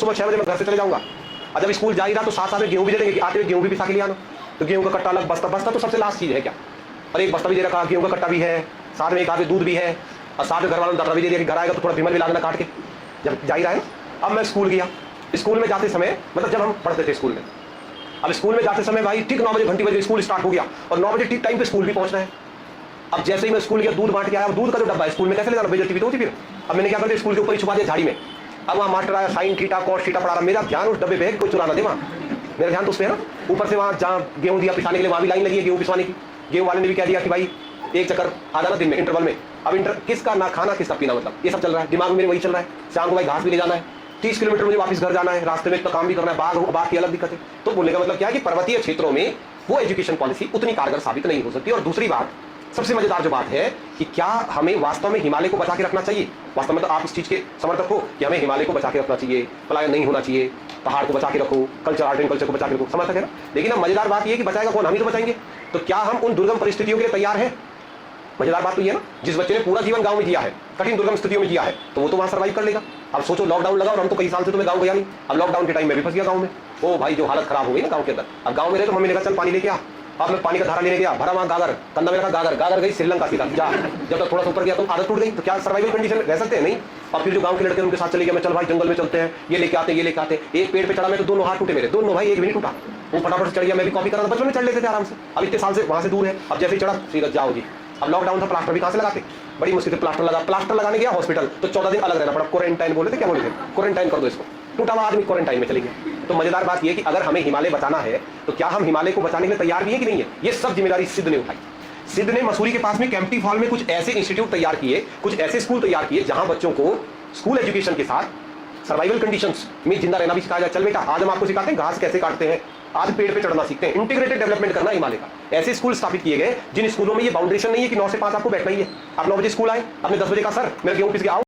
सुबह 6 बजे मैं घर से चले जाऊंगा, और जब स्कूल जा ही रहा तो साथ साथ में गेहूं भी दे देंगे कि आते हुए गेहूं भी पिसा के ले आना। तो गेहूं का कट्टा अलग, बस्ता, बस्ता तो सबसे लास्ट चीज़ है क्या, और एक बस्ता भी दे रखा, गेहूं का कट्टा भी है, साथ में एक आधे दूध भी है, और साथ में घर वालों ने दर्रा भी दे दिया कि घर आएगा तो थोड़ा भीमल भी ला देना काट के, जब जा ही रहा है। अब मैं स्कूल गया, स्कूल में जाते समय मतलब जब हम पढ़ते थे स्कूल में, अब स्कूल में जाते समय भाई ठीक 9 बजे घंटी बजे स्कूल स्टार्ट हो गया, और 9 बजे ठीक टाइम पे स्कूल भी पहुंचना है। अब जैसे ही मैं स्कूल गया, दूध बांट के आया, अब दूध का जो डब्बा है स्कूल में कैसे ले जाना, बेइज्जती भी तो होती फिर। अब मैंने क्या कर दिया, स्कूल के ऊपर ही छुपा दिया झाड़ी में। अब वहाँ मास्टर आया, साइन थीटा कॉस थीटा पढ़ा रहा, मेरा ध्यान उस डब्बे पे है, कोई चुरा ना दे, वहाँ मेरा ध्यान तो उस पे है ना। ऊपर से वहाँ जहाँ गेहूं दिया पिसाने के लिए, वहाँ भी लाइन लगी है गेहूं पिसवाने की। गेहूं वाले ने भी कह दिया कि भाई एक चक्कर आ जाना दिन में इंटरवल में। अब किसका ना खाना किसका पीना, मतलब ये सब चल रहा है दिमाग में मेरे, वही चल रहा है। शाम को भाई घास भी ले जाना है, 30 किलोमीटर मुझे वापस घर जाना है, रास्ते में तो काम भी करना है, बाग की अलग दिक्कत है। तो बोलने का मतलब क्या है कि पर्वतीय क्षेत्रों में वो एजुकेशन पॉलिसी उतनी कारगर साबित नहीं हो सकती। और दूसरी बात, सबसे मजेदार जो बात है कि क्या हमें वास्तव में हिमालय को बचा के रखना चाहिए। वास्तव में तो आप इस चीज के समर्थक हो कि हमें हिमालय को बचा के रखना चाहिए, पलायन नहीं होना चाहिए, पहाड़ को बचा के रखो, कल्चर आर्ट एंड कल्चर को बचा के रखो, समर्थक है ना। लेकिन अब मजेदार बात यह कि बचाएगा कौन, हम ही तो बचाएंगे। तो क्या हम उन दुर्गम परिस्थितियों के लिए तैयार हैं। मजेदार बात तो ये है ना, जिस बच्चे ने पूरा जीवन गांव में जिया है, कठिन दुर्गम स्थितियों में जिया है, तो वो तो वहां सर्वाइव कर लेगा। अब सोचो लॉकडाउन लगा और हम तो कई साल से तो मैं गांव गया नहीं, अब लॉकडाउन के टाइम में भी फंस गया गांव में। ओ भाई जो हालत खराब हो गई ना गांव के अंदर। अब गांव में रहे तो मम्मी ने कहा चल पानी लेके आ, अब मैं पानी का धारा लेने गया, भरा वहां गागर, कंधा में रखा गागर, गागर गई श्रीलंका सीधा जा। जब तक थोड़ा सा ऊपर गया तो आदत टूट गई, तो क्या सर्वाइवल कंडीशन में रह सकते हैं, नहीं। और फिर जो गांव के लड़के उनके साथ चले गए, मैं चल भाई जंगल में चलते हैं, ये लेके आते ये लेके आते। एक पेड़ पे चढ़ा मैं तो दोनों हाथ टूटे मेरे, दोनों भाई, एक भी नहीं टूटा। वो फटाफट से चढ़ गया, मैं भी कॉपी कर रहा था, बचपन में चढ़ लेते थे आराम से। अब इतने साल से वहां से दूर है, अब जैसे ही चढ़ा सीधा जाओ जी। अब लॉकडाउन था, प्लास्टर भी कहां से लगाते, बड़ी मुश्किल से प्लास्टर लगा, प्लास्टर लगाने गया हॉस्पिटल तो 14 दिन अलग रहना पड़ा, क्वारंटाइन बोले थे, क्या बोले थे, क्वारंटाइन कर दो इसको। टूटा हुआ आदमी क्वारंटाइन में चले गया। तो मजेदार बात यह कि अगर हमें हिमालय बचाना है तो क्या हम हिमालय को बचाने के लिए तैयार भी है कि नहीं है। ये सब जिम्मेदारी सिद्ध ने उठाई। सिद्ध ने मसूरी के पास में कैंपटी फॉल में कुछ ऐसे इंस्टीट्यूट तैयार किए, कुछ ऐसे स्कूल तैयार किए जहां बच्चों को स्कूल एजुकेशन के साथ सर्वाइवल कंडीशंस में जिंदा रहना भी सिखाया जाए। चल बेटा आज हम आपको सिखाते हैं घास कैसे काटते हैं, आज पेड़ पे चढ़ना सीखते हैं, इंटीग्रेटेड डेवलपमेंट करना हिमालय का। ऐसे स्कूल स्थापित किए गए जिन स्कूलों में ये बाउंड्रेशन नहीं है कि 9 से 5 आपको बैठना ही है। आप 9 बजे स्कूल आए, अपने 10 बजे का सर मेरे गेहूं पिस के आओ।